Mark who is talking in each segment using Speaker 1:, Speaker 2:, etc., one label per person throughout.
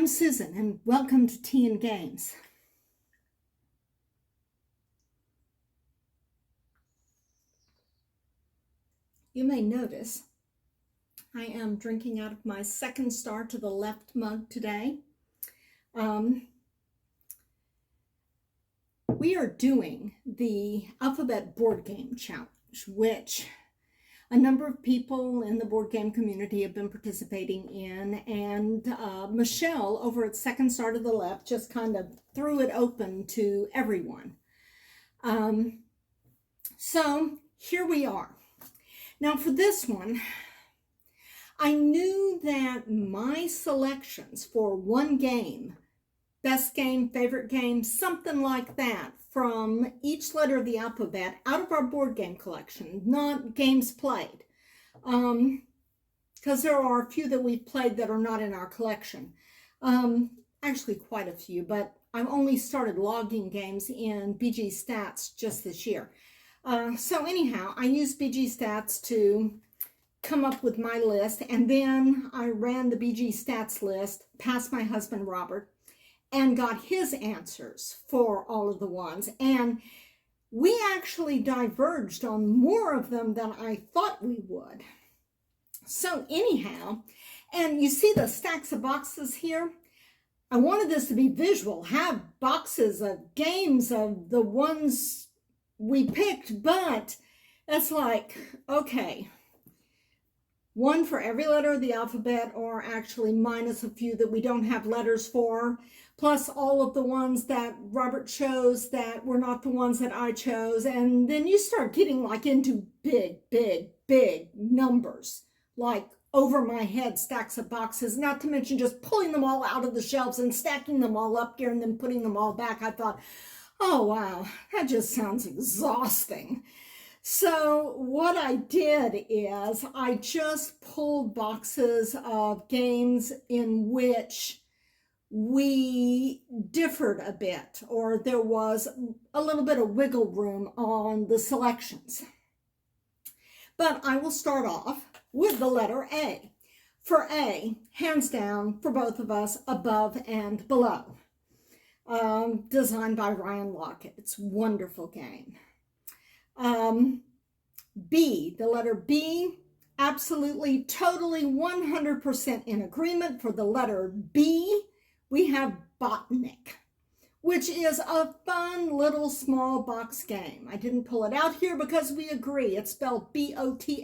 Speaker 1: I'm Susan, and welcome to Tea and Games. You may notice I am drinking out of my second star to the left mug today. We are doing the Alphabet Board Game Challenge, which a number of people in the board game community have been participating in, and Michelle over at Second Star to the Left just kind of threw it open to everyone. So here we are. Now for this one, I knew that my selections for one game, best game, favorite game, something like that, from each letter of the alphabet out of our board game collection, not games played. Because there are a few that we've played that are not in our collection. Actually quite a few, but I've only started logging games in BG Stats just this year. So anyhow, I used BG Stats to come up with my list, and then I ran the BG Stats list past my husband Robert and got his answers for all of the ones. And we actually diverged on more of them than I thought we would. So anyhow, and you see the stacks of boxes here? I wanted this to be visual, have boxes of games of the ones we picked, but that's like, okay, one for every letter of the alphabet, or actually minus a few that we don't have letters for, plus all of the ones that Robert chose that were not the ones that I chose. And then you start getting like into big numbers, like over my head stacks of boxes, not to mention just pulling them all out of the shelves and stacking them all up here and then putting them all back. I thought, oh wow, that just sounds exhausting. So what I did is I just pulled boxes of games in which we differed a bit, or there was a little bit of wiggle room on the selections. But I will start off with the letter A. For A, hands down, for both of us, Above and Below. Designed by Ryan Lauket. It's a wonderful game. B, the letter B, absolutely, totally, 100% in agreement. For the letter B, we have Botanic, which is a fun little small box game. I didn't pull it out here because we agree. It's spelled B-O-T-A-N-I-K,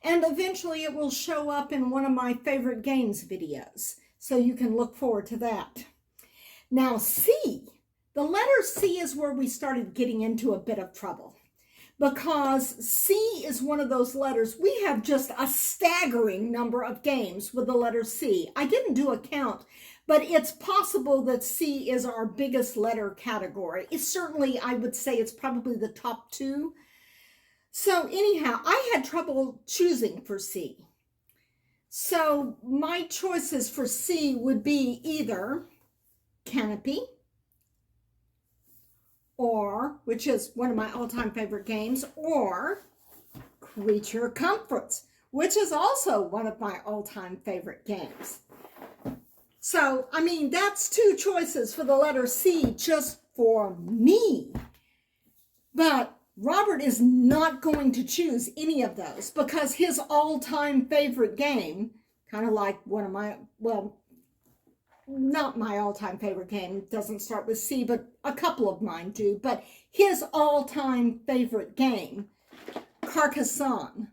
Speaker 1: and eventually it will show up in one of my favorite games videos, so you can look forward to that. Now C, the letter C is where we started getting into a bit of trouble, because C is one of those letters. We have just a staggering number of games with the letter C. I didn't do a count, but it's possible that C is our biggest letter category. It's certainly, I would say it's probably the top two. So anyhow, I had trouble choosing for C. So my choices for C would be either Canopy, or, which is one of my all-time favorite games, or Creature Comforts, which is also one of my all-time favorite games. So, I mean, that's two choices for the letter C just for me. But Robert is not going to choose any of those, because his all-time favorite game, kind of like one of my, well, not my all-time favorite game, doesn't start with C, but a couple of mine do. But his all-time favorite game, Carcassonne,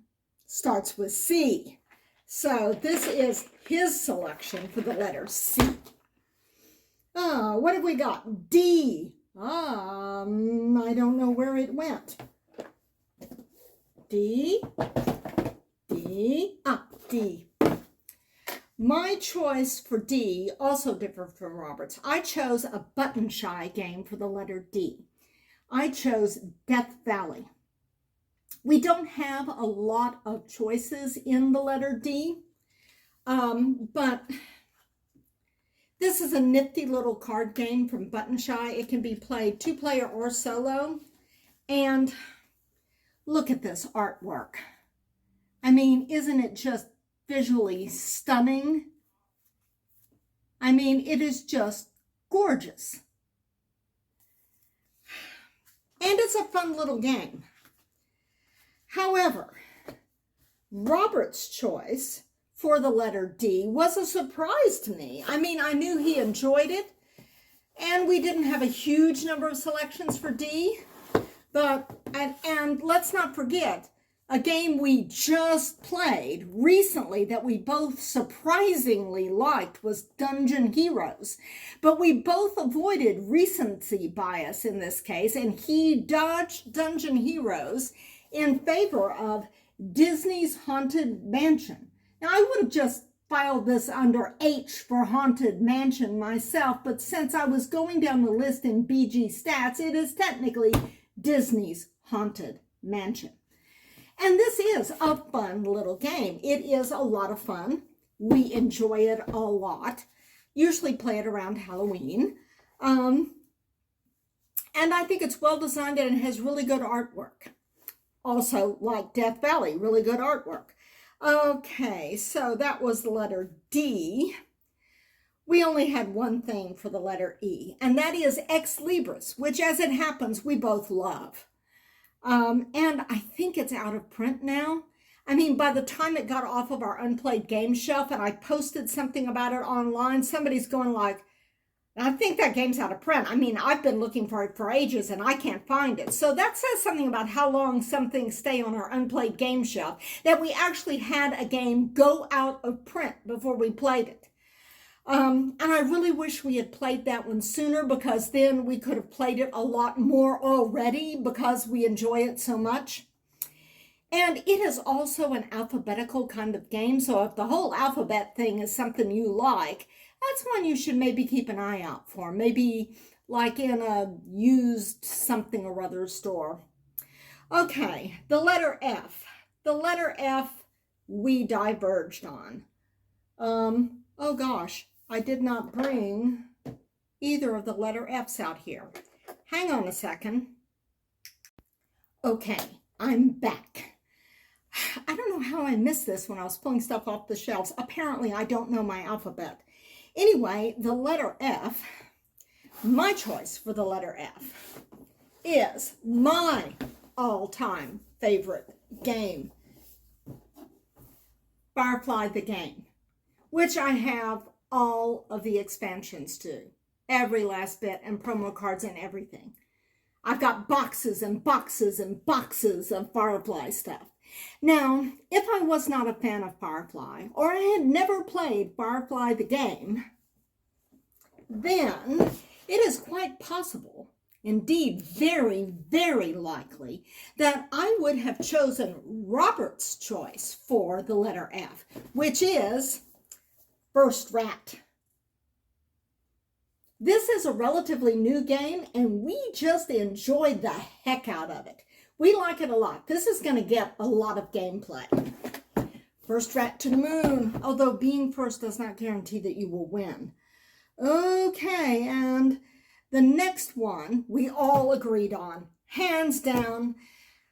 Speaker 1: starts with C. So this is his selection for the letter C. What have we got? D. I don't know where it went. D. D. D. My choice for D also differed from Robert's. I chose a button shy game for the letter D. I chose Death Valley. We don't have a lot of choices in the letter D, but this is a nifty little card game from Button Shy. It can be played two-player or solo. And look at this artwork. I mean, isn't it just visually stunning? I mean, it is just gorgeous. And it's a fun little game. However, Robert's choice for the letter D was a surprise to me. I mean, I knew he enjoyed it, and we didn't have a huge number of selections for D, but, and let's not forget, a game we just played recently that we both surprisingly liked was Dungeon Heroes. But we both avoided recency bias in this case, and he dodged Dungeon Heroes in favor of Disney's Haunted Mansion. Now, I would have just filed this under H for Haunted Mansion myself, but since I was going down the list in BG Stats, it is technically Disney's Haunted Mansion. And this is a fun little game. It is a lot of fun. We enjoy it a lot. Usually play it around Halloween. And I think it's well designed and it has really good artwork. Also, like Death Valley, really good artwork. Okay, so that was the letter D. We only had one thing for the letter E, and that is Ex Libris, which as it happens, we both love. And I think it's out of print now. I mean, by the time it got off of our unplayed game shelf and I posted something about it online, somebody's going like, I think that game's out of print. I mean, I've been looking for it for ages and I can't find it. So that says something about how long some things stay on our unplayed game shelf, that we actually had a game go out of print before we played it. And I really wish we had played that one sooner, because then we could have played it a lot more already because we enjoy it so much. And it is also an alphabetical kind of game. So if the whole alphabet thing is something you like, that's one you should maybe keep an eye out for. Maybe like in a used something or other store. Okay, the letter F. The letter F we diverged on. Oh gosh, I did not bring either of the letter F's out here. Hang on a second. Okay, I'm back. I don't know how I missed this when I was pulling stuff off the shelves. Apparently, I don't know my alphabet. Anyway, the letter F, my choice for the letter F, is my all-time favorite game, Firefly the Game, which I have all of the expansions to, every last bit, and promo cards and everything. I've got boxes and boxes and boxes of Firefly stuff. Now, if I was not a fan of Firefly, or I had never played Firefly the Game, then it is quite possible, indeed very, very likely, that I would have chosen Robert's choice for the letter F, which is First Rat. This is a relatively new game, and we just enjoyed the heck out of it. We like it a lot. This is going to get a lot of gameplay. First Rat to the moon, although being first does not guarantee that you will win. Okay, and the next one we all agreed on, hands down,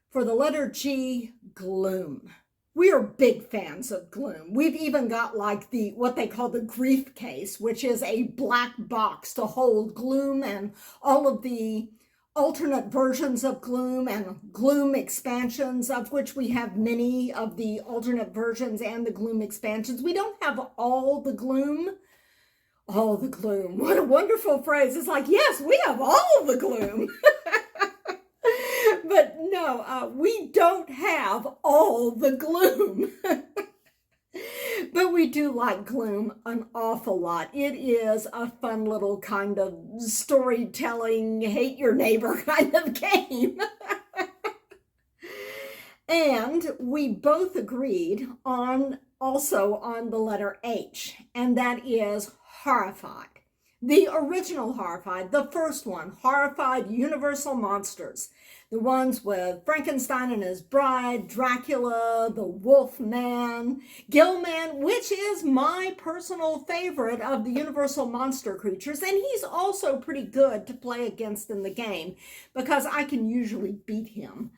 Speaker 1: for the letter G, Gloom. We are big fans of Gloom. We've even got like what they call the grief case, which is a black box to hold Gloom and all of the alternate versions of Gloom and Gloom expansions, of which we have many of the alternate versions and the Gloom expansions. We don't have all the Gloom. All the Gloom. What a wonderful phrase. It's like, yes, we have all the Gloom. But no, we don't have all the Gloom. But we do like Gloom an awful lot. It is a fun little kind of storytelling, hate your neighbor kind of game. And we both agreed also on the letter H, and that is Horrified. The original Horrified, the first one, Horrified Universal Monsters. The ones with Frankenstein and his bride, Dracula, the Wolfman, Gillman, which is my personal favorite of the Universal monster creatures. And he's also pretty good to play against in the game because I can usually beat him.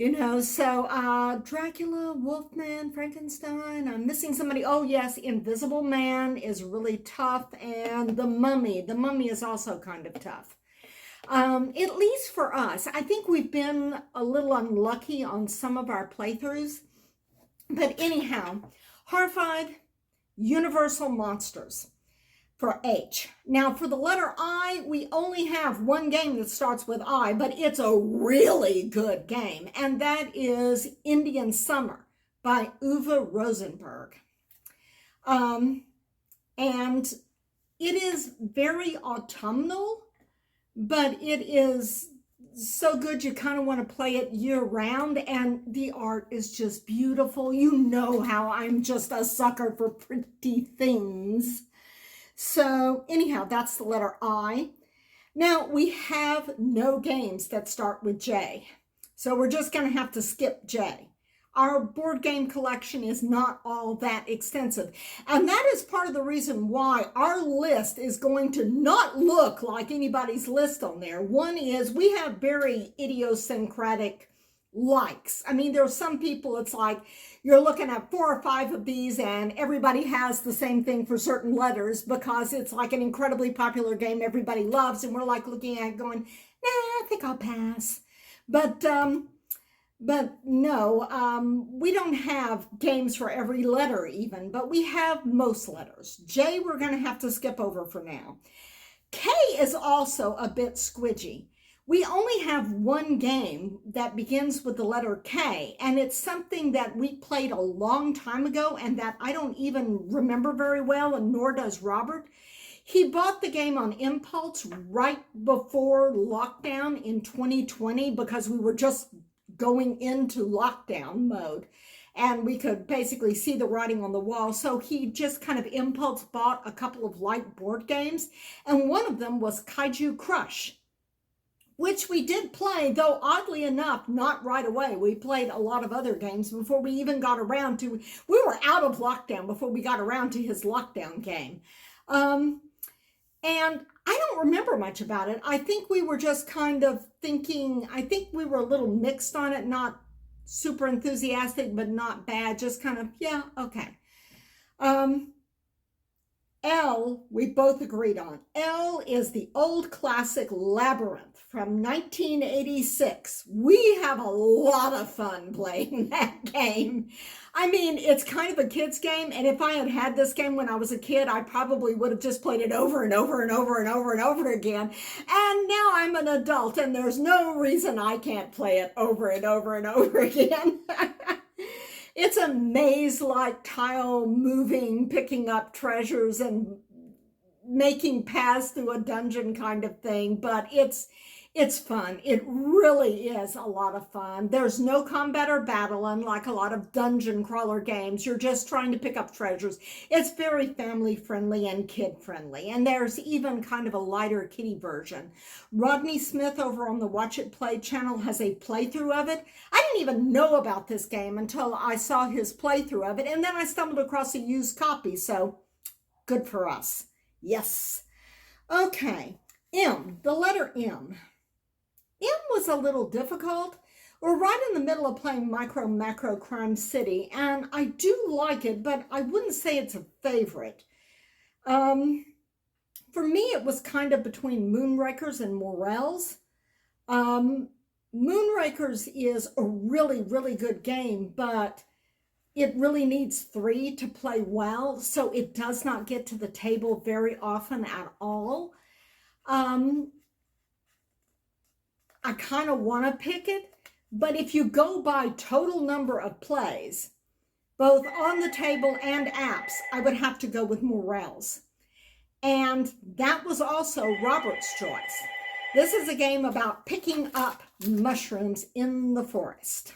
Speaker 1: So Dracula, Wolfman, Frankenstein, I'm missing somebody. Oh yes, Invisible Man is really tough, and The Mummy is also kind of tough. At least for us. I think we've been a little unlucky on some of our playthroughs, but anyhow, Horrified, Universal Monsters for H. Now for the letter I, we only have one game that starts with I, but it's a really good game, and that is Indian Summer by Uwe Rosenberg. And it is very autumnal, but it is so good you kind of want to play it year round, and the art is just beautiful. You know how I'm just a sucker for pretty things. So anyhow, that's the letter I. Now we have no games that start with J, so we're just going to have to skip J. Our board game collection is not all that extensive, and that is part of the reason why our list is going to not look like anybody's list on there. One is we have very idiosyncratic likes. I mean, there's some people, it's like you're looking at 4 or 5 of these and everybody has the same thing for certain letters because it's like an incredibly popular game everybody loves, and we're like looking at it going, nah, I think I'll pass. But no, we don't have games for every letter even, but we have most letters. J we're going to have to skip over for now. K is also a bit squidgy. We only have one game that begins with the letter K, and it's something that we played a long time ago and that I don't even remember very well, and nor does Robert. He bought the game on impulse right before lockdown in 2020 because we were just going into lockdown mode and we could basically see the writing on the wall. So he just kind of impulse bought a couple of light board games, and one of them was Kaiju Crush, which we did play, though oddly enough, not right away. We played a lot of other games before we even got around to, we were out of lockdown before we got around to his lockdown game. And I don't remember much about it. I think we were just kind of thinking, I think we were a little mixed on it, not super enthusiastic, but not bad, just kind of, yeah, okay. L, we both agreed on. L is the old classic Labyrinth from 1986. We have a lot of fun playing that game. I mean, it's kind of a kid's game, and if I had had this game when I was a kid, I probably would have just played it over and over and over and over and over again. And now I'm an adult, and there's no reason I can't play it over and over and over again. It's a maze-like tile moving, picking up treasures and making paths through a dungeon kind of thing, but it's fun. It really is a lot of fun. There's no combat or battle, unlike a lot of dungeon crawler games. You're just trying to pick up treasures. It's very family friendly and kid friendly, and there's even kind of a lighter kiddie version. Rodney Smith over on the Watch It Play channel has a playthrough of it. I didn't even know about this game until I saw his playthrough of it, and then I stumbled across a used copy, so good for us. Yes. Okay, M, the letter M. M was a little difficult. We're right in the middle of playing Micro Macro Crime City, and I do like it, but I wouldn't say it's a favorite. For me, it was kind of between Moonrakers and Morels. Moonrakers is a really, really good game, but it really needs 3 to play well, so it does not get to the table very often at all. I kind of want to pick it, but if you go by total number of plays, both on the table and apps, I would have to go with Morels. And that was also Robert's choice. This is a game about picking up mushrooms in the forest.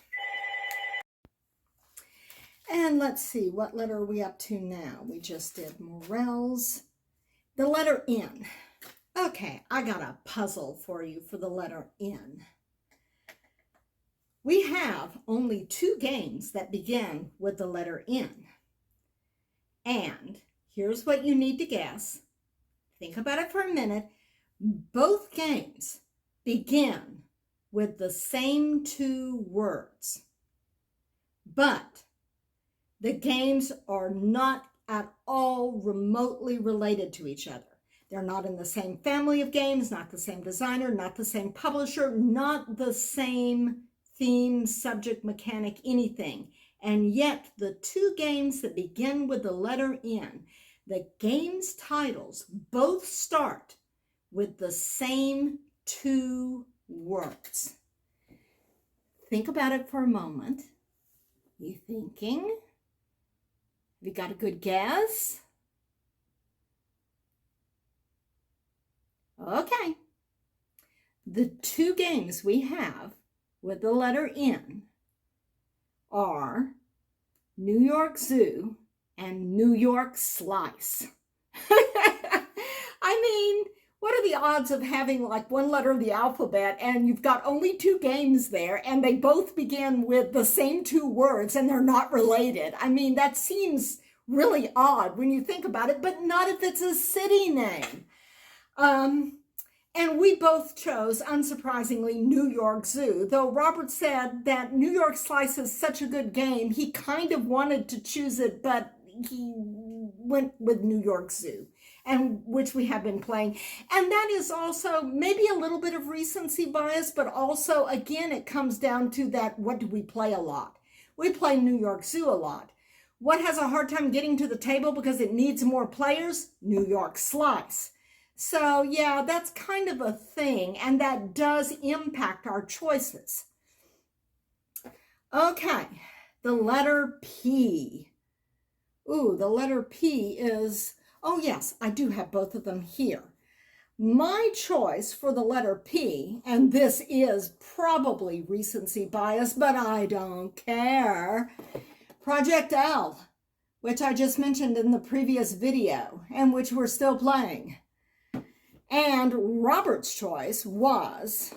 Speaker 1: And let's see, what letter are we up to now? We just did Morels. The letter N. Okay, I got a puzzle for you for the letter N. We have only 2 games that begin with the letter N. And here's what you need to guess. Think about it for a minute. Both games begin with the same 2 words, but the games are not at all remotely related to each other. They're not in the same family of games, not the same designer, not the same publisher, not the same theme, subject, mechanic, anything. And yet the 2 games that begin with the letter N, the game's titles both start with the same 2 words. Think about it for a moment. You thinking? Have you got a good guess? Okay. The 2 games we have with the letter N are New York Zoo and New York Slice. I mean, what are the odds of having like one letter of the alphabet and you've got only 2 games there and they both begin with the same 2 words and they're not related? I mean, that seems really odd when you think about it, but not if it's a city name. And we both chose, unsurprisingly, New York Zoo, though Robert said that New York Slice is such a good game, he kind of wanted to choose it, but he went with New York Zoo, and which we have been playing. And that is also maybe a little bit of recency bias, but also, again, it comes down to that, what do we play a lot? We play New York Zoo a lot. What has a hard time getting to the table because it needs more players? New York Slice. So yeah, that's kind of a thing, and that does impact our choices. Okay, the letter P. Ooh, the letter P is, oh yes, I do have both of them here. My choice for the letter P, and this is probably recency bias, but I don't care. Project L, which I just mentioned in the previous video, and which we're still playing. And Robert's choice was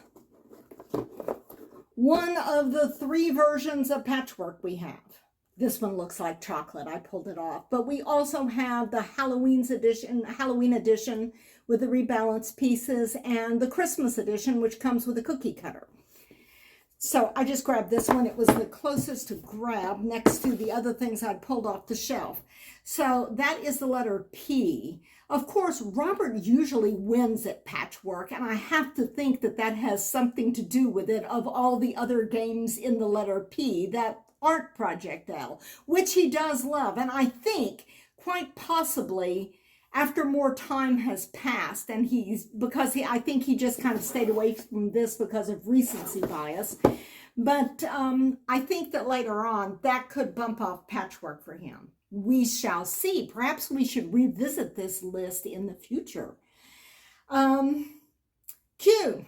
Speaker 1: one of the 3 versions of Patchwork we have. This one looks like chocolate. I pulled it off. But we also have the Halloween edition with the rebalanced pieces, and the Christmas edition, which comes with a cookie cutter. So I just grabbed this one. It was the closest to grab next to the other things I'd pulled off the shelf. So that is the letter P. Of course, Robert usually wins at Patchwork, and I have to think that that has something to do with it, of all the other games in the letter P that aren't Project L, which he does love. And I think quite possibly after more time has passed, and I think he just kind of stayed away from this because of recency bias. But I think that later on, that could bump off Patchwork for him. We shall see. Perhaps we should revisit this list in the future. Q.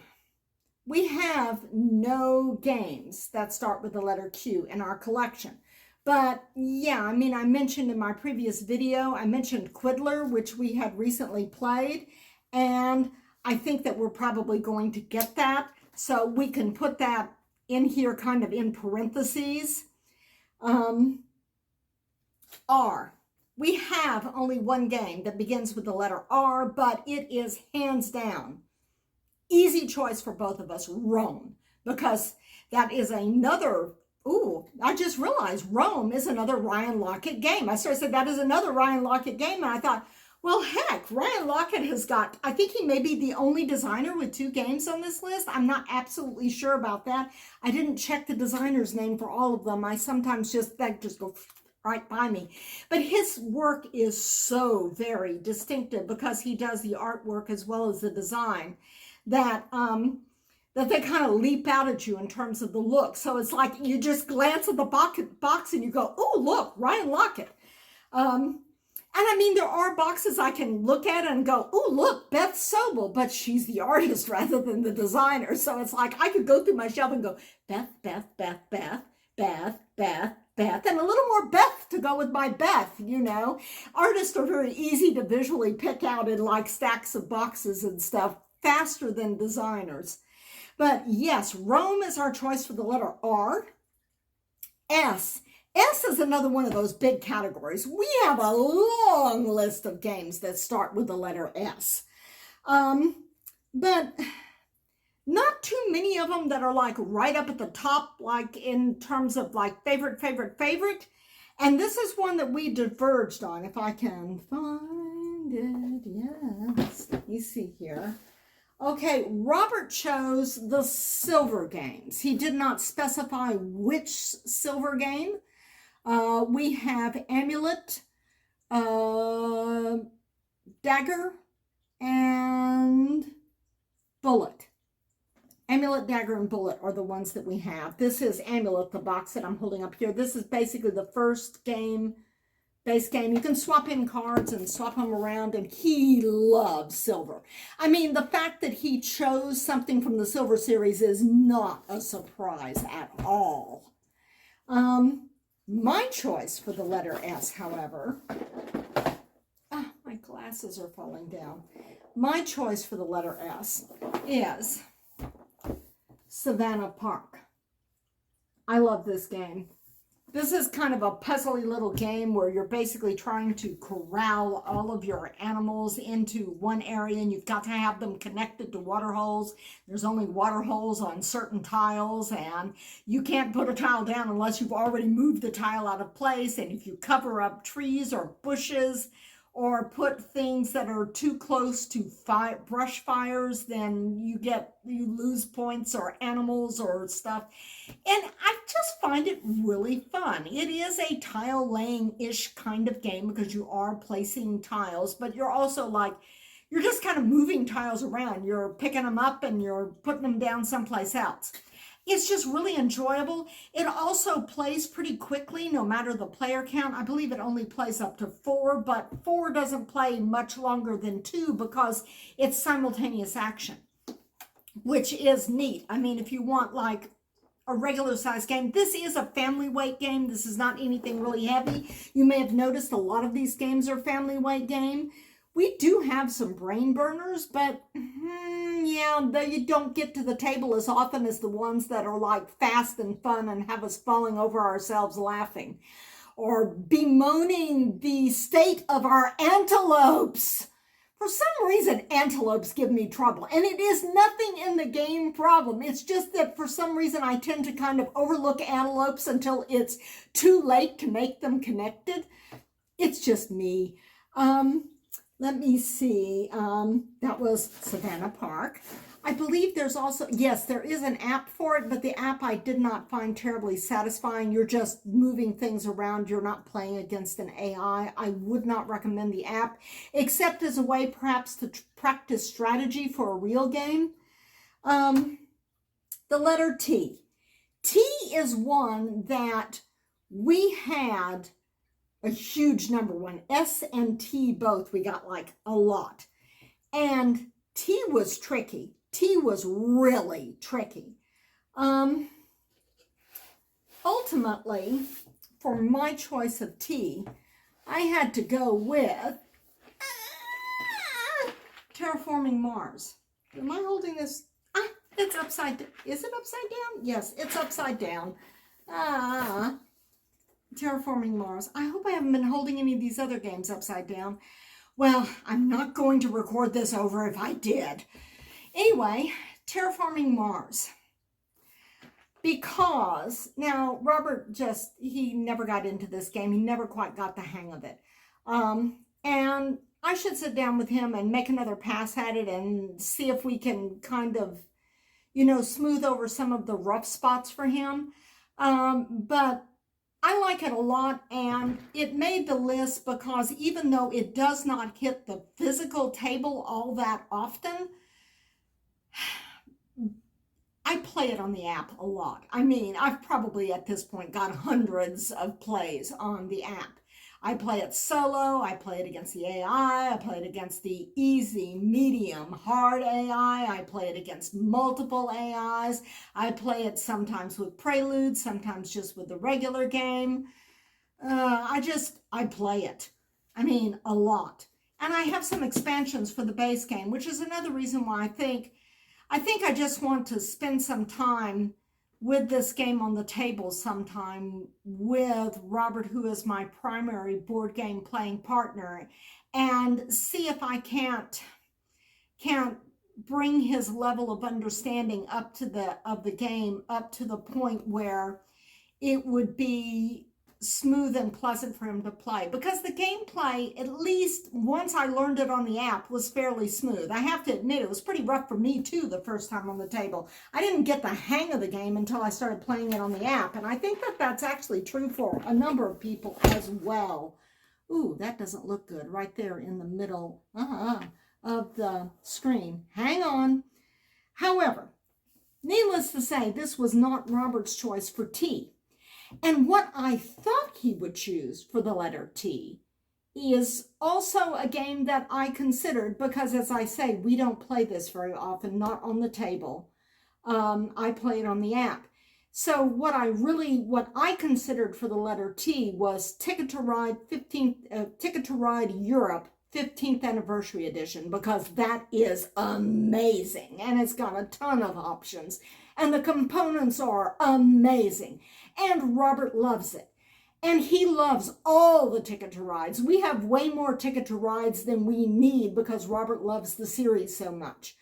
Speaker 1: We have no games that start with the letter Q in our collection. But yeah, I mean, I mentioned in my previous video, I mentioned Quiddler, which we had recently played. And I think that we're probably going to get that. So we can put that in here kind of in parentheses. R. We have only one game that begins with the letter R, but it is hands down easy choice for both of us, Rome, because that is another, I just realized Rome is another Ryan Lauket game. I started saying that is another Ryan Lauket game, and I thought, well, heck, Ryan Lauket has got, I think he may be the only designer with 2 games on this list. I'm not absolutely sure about that. I didn't check the designer's name for all of them. I sometimes that just go right by me. But his work is so very distinctive because he does the artwork as well as the design, that they kind of leap out at you in terms of the look. So it's like you just glance at the box and you go, oh, look, Ryan Lauket. And I mean, there are boxes I can look at and go, oh, look, Beth Sobel, but she's the artist rather than the designer. So it's like I could go through my shelf and go, Beth, Beth, Beth, Beth, Beth, Beth, Beth, and a little more Beth to go with my Beth, you know. Artists are very easy to visually pick out in like stacks of boxes and stuff, faster than designers. But yes, Rome is our choice for the letter R. S. S is another one of those big categories. We have a long list of games that start with the letter S. But Not too many of them that are like right up at the top, like in terms of like favorite. And this is one that we diverged on. If I can find it, yes. Let me see here. Okay, Robert chose the silver games. He did not specify which silver game. We have Amulet, Dagger, and Bullet. Amulet, Dagger, and Bullet are the ones that we have. This is Amulet, the box that I'm holding up here. This is basically the first game, base game. You can swap in cards and swap them around, and he loves silver. I mean, the fact that he chose something from the silver series is not a surprise at all. My choice for the letter S, however, my glasses are falling down. My choice for the letter S is Savannah Park. I love this game. This is kind of a puzzly little game where you're basically trying to corral all of your animals into one area, and you've got to have them connected to water holes. There's only water holes on certain tiles, and you can't put a tile down unless you've already moved the tile out of place. And if you cover up trees or bushes or put things that are too close to brush fires, then you lose points or animals or stuff. And I just find it really fun. It is a tile laying-ish kind of game because you are placing tiles, but you're also like, you're just kind of moving tiles around. You're picking them up and you're putting them down someplace else. It's just really enjoyable. It also plays pretty quickly, no matter the player count. I believe it only plays up to 4, but 4 doesn't play much longer than 2 because it's simultaneous action, which is neat. I mean, if you want like a regular size game, this is a family weight game. This is not anything really heavy. You may have noticed a lot of these games are family weight game. We do have some brain burners, but yeah, you don't get to the table as often as the ones that are like fast and fun and have us falling over ourselves laughing or bemoaning the state of our antelopes. For some reason, antelopes give me trouble, and it is nothing in the game problem. It's just that for some reason I tend to kind of overlook antelopes until it's too late to make them connected. It's just me. Let me see. That was Savannah Park. I believe there's also, yes, there is an app for it, but the app I did not find terribly satisfying. You're just moving things around. You're not playing against an AI. I would not recommend the app, except as a way perhaps to practice strategy for a real game. The letter T. T is one that we had a huge number one. S and T both, we got like a lot. And T was tricky. T was really tricky. Ultimately, for my choice of T, I had to go with Terraforming Mars. Am I holding this? It's upside down. Is it upside down? Yes, it's upside down. Terraforming Mars. I hope I haven't been holding any of these other games upside down. Well, I'm not going to record this over if I did. Anyway, Terraforming Mars. Because, now, Robert he never got into this game. He never quite got the hang of it. And I should sit down with him and make another pass at it and see if we can kind of, smooth over some of the rough spots for him. But I like it a lot, and it made the list because even though it does not hit the physical table all that often, I play it on the app a lot. I mean, I've probably at this point got hundreds of plays on the app. I play it solo, I play it against the AI, I play it against the easy, medium, hard AI, I play it against multiple AIs, I play it sometimes with preludes, sometimes just with the regular game. I play it. I mean, a lot. And I have some expansions for the base game, which is another reason why I think I just want to spend some time with this game on the table sometime with Robert, who is my primary board game playing partner, and see if I can't bring his level of understanding up to the game up to the point where it would be smooth and pleasant for him to play, because the gameplay, at least once I learned it on the app, was fairly smooth. I have to admit, it was pretty rough for me too the first time on the table. I didn't get the hang of the game until I started playing it on the app, and I think that that's actually true for a number of people as well. Ooh, that doesn't look good right there in the middle of the screen. Hang on. However, needless to say, this was not Robert's choice for T. And what I thought he would choose for the letter T is also a game that I considered, because as I say, we don't play this very often, not on the table. I play it on the app. So what I considered for the letter T was Ticket to Ride Europe 15th Anniversary Edition, because that is amazing and it's got a ton of options and the components are amazing and Robert loves it. And he loves all the Ticket to Rides. We have way more Ticket to Rides than we need because Robert loves the series so much.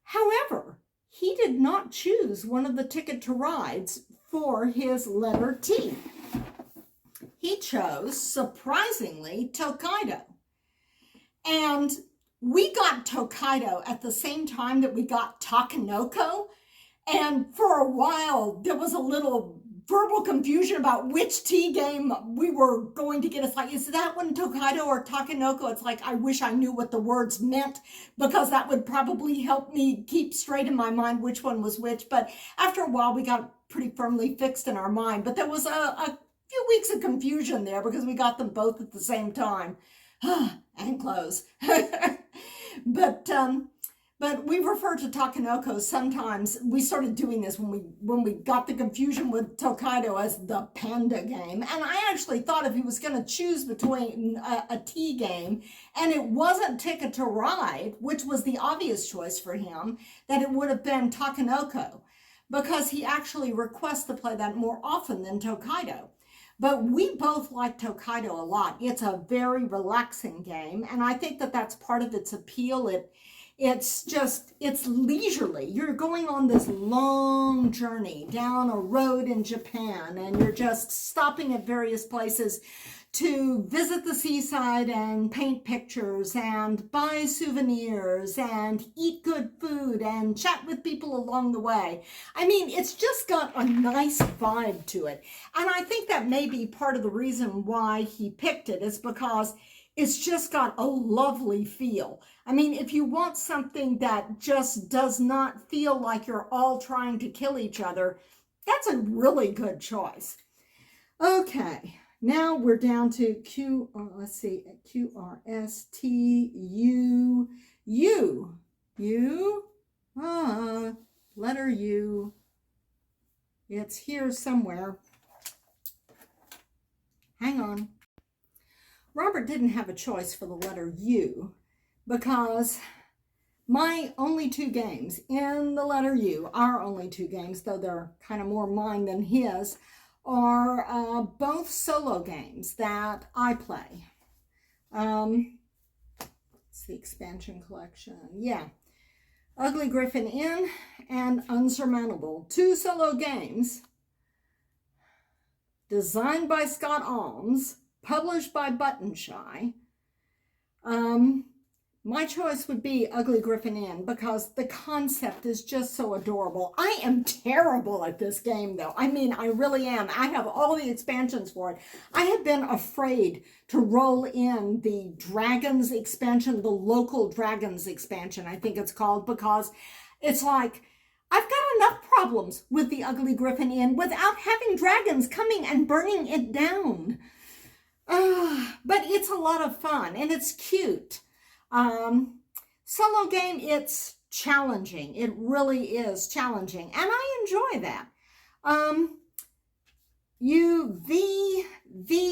Speaker 1: However, he did not choose one of the Ticket to Rides for his letter T. He chose, surprisingly, Tokaido. And we got Tokaido at the same time that we got Takenoko. And for a while, there was a little verbal confusion about which T game we were going to get. It's like, is that one Tokaido or Takenoko? It's like, I wish I knew what the words meant, because that would probably help me keep straight in my mind which one was which. But after a while, we got pretty firmly fixed in our mind. But there was a few weeks of confusion there because we got them both at the same time. And close. But we refer to Takenoko sometimes. We started doing this when we got the confusion with Tokaido as the panda game. And I actually thought if he was going to choose between a T game and it wasn't Ticket to Ride, which was the obvious choice for him, that it would have been Takenoko, because he actually requests to play that more often than Tokaido. But we both like Tokaido a lot. It's a very relaxing game, and I think that that's part of its appeal. It's leisurely. You're going on this long journey down a road in Japan, and you're just stopping at various places to visit the seaside and paint pictures and buy souvenirs and eat good food and chat with people along the way. I mean, it's just got a nice vibe to it. And I think that may be part of the reason why he picked it, is because it's just got a lovely feel. I mean, if you want something that just does not feel like you're all trying to kill each other, that's a really good choice. Okay. Now we're down to letter U. It's here somewhere. Hang on. Robert didn't have a choice for the letter U, because my only two games in the letter U, our only two games, though they're kind of more mine than his, are both solo games that I play. It's the expansion collection. Yeah. Ugly Griffin Inn and Unsurmountable. Two solo games designed by Scott Almes, published by Button Shy. My choice would be Ugly Griffin Inn, because the concept is just so adorable. I am terrible at this game, though. I mean, I really am. I have all the expansions for it. I have been afraid to roll in the Dragons expansion, the local Dragons expansion, I think it's called, because it's like, I've got enough problems with the Ugly Griffin Inn without having dragons coming and burning it down. But it's a lot of fun, and it's cute. Solo game, it's challenging. It really is challenging, and I enjoy that.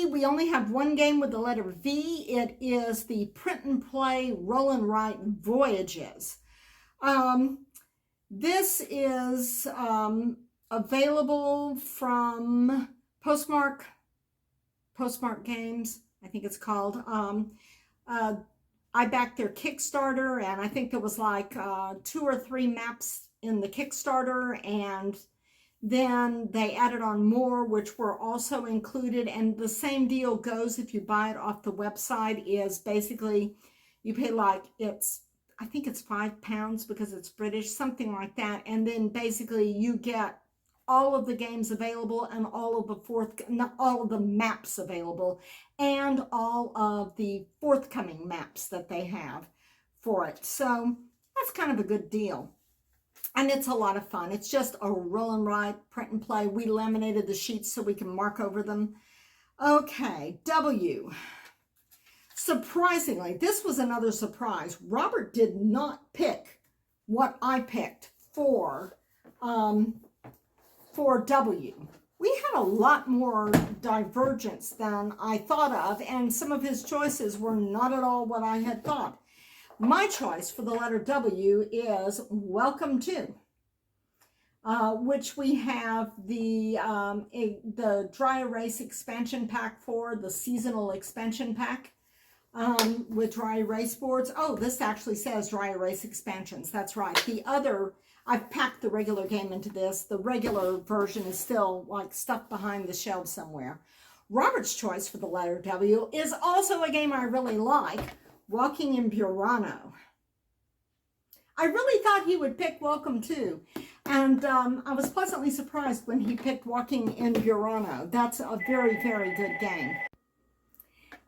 Speaker 1: We only have one game with the letter V. It is the print and play roll and write Voyages. This is available from Postmark Games, I think it's called. I backed their Kickstarter, and I think there was like 2 or 3 maps in the Kickstarter, and then they added on more, which were also included. And the same deal goes if you buy it off the website. Is basically you pay like, I think it's £5 because it's British, something like that. And then basically you get all of the games available and all of the maps available and all of the forthcoming maps that they have for it. So that's kind of a good deal. And it's a lot of fun. It's just a roll and write, print and play. We laminated the sheets so we can mark over them. Okay, W. Surprisingly, this was another surprise. Robert did not pick what I picked for W. We had a lot more divergence than I thought of, and some of his choices were not at all what I had thought. My choice for the letter W is Welcome To, which we have the dry erase expansion pack for, the seasonal expansion pack with dry erase boards. Oh, this actually says dry erase expansions. That's right. The other, I've packed the regular game into this. The regular version is still like stuck behind the shelf somewhere. Robert's choice for the letter W is also a game I really like, Walking in Burano. I really thought he would pick Welcome To, and I was pleasantly surprised when he picked Walking in Burano. That's a very, very good game.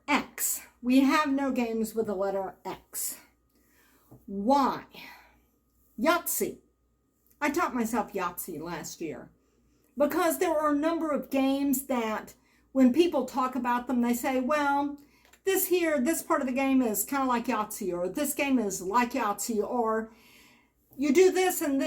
Speaker 1: X. We have no games with the letter X. Y. Yahtzee. I taught myself Yahtzee last year because there are a number of games that when people talk about them, they say, well, this part of the game is kind of like Yahtzee, or this game is like Yahtzee, or you do this, and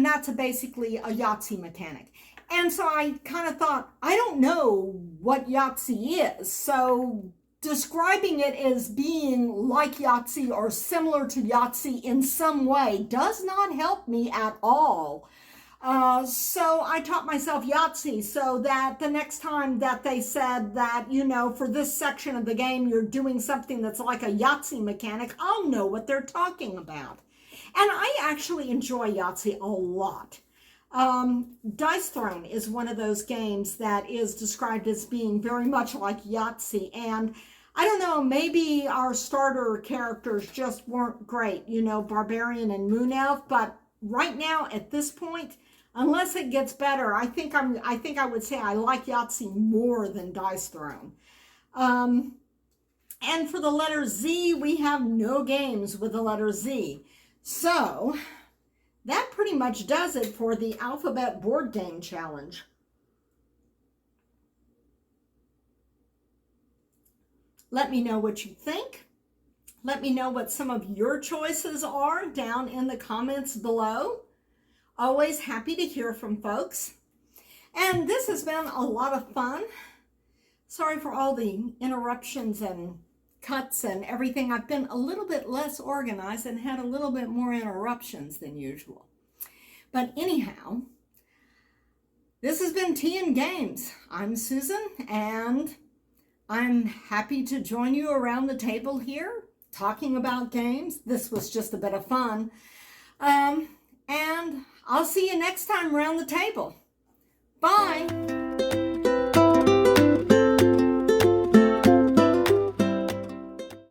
Speaker 1: that's basically a Yahtzee mechanic. And so I kind of thought, I don't know what Yahtzee is, so describing it as being like Yahtzee or similar to Yahtzee in some way does not help me at all. So I taught myself Yahtzee so that the next time that they said that, for this section of the game, you're doing something that's like a Yahtzee mechanic, I'll know what they're talking about. And I actually enjoy Yahtzee a lot. Dice Throne is one of those games that is described as being very much like Yahtzee, and I don't know, maybe our starter characters just weren't great, Barbarian and Moon Elf, but right now at this point, unless it gets better, I think I would say I like Yahtzee more than Dice Throne. And for the letter Z, we have no games with the letter Z. So that pretty much does it for the Alphabet Board Game Challenge. Let me know what you think. Let me know what some of your choices are down in the comments below. Always happy to hear from folks. And this has been a lot of fun. Sorry for all the interruptions and cuts and everything. I've been a little bit less organized and had a little bit more interruptions than usual. But anyhow, this has been Tea and Games. I'm Susan, and I'm happy to join you around the table here talking about games. This was just a bit of fun. And I'll see you next time around the table.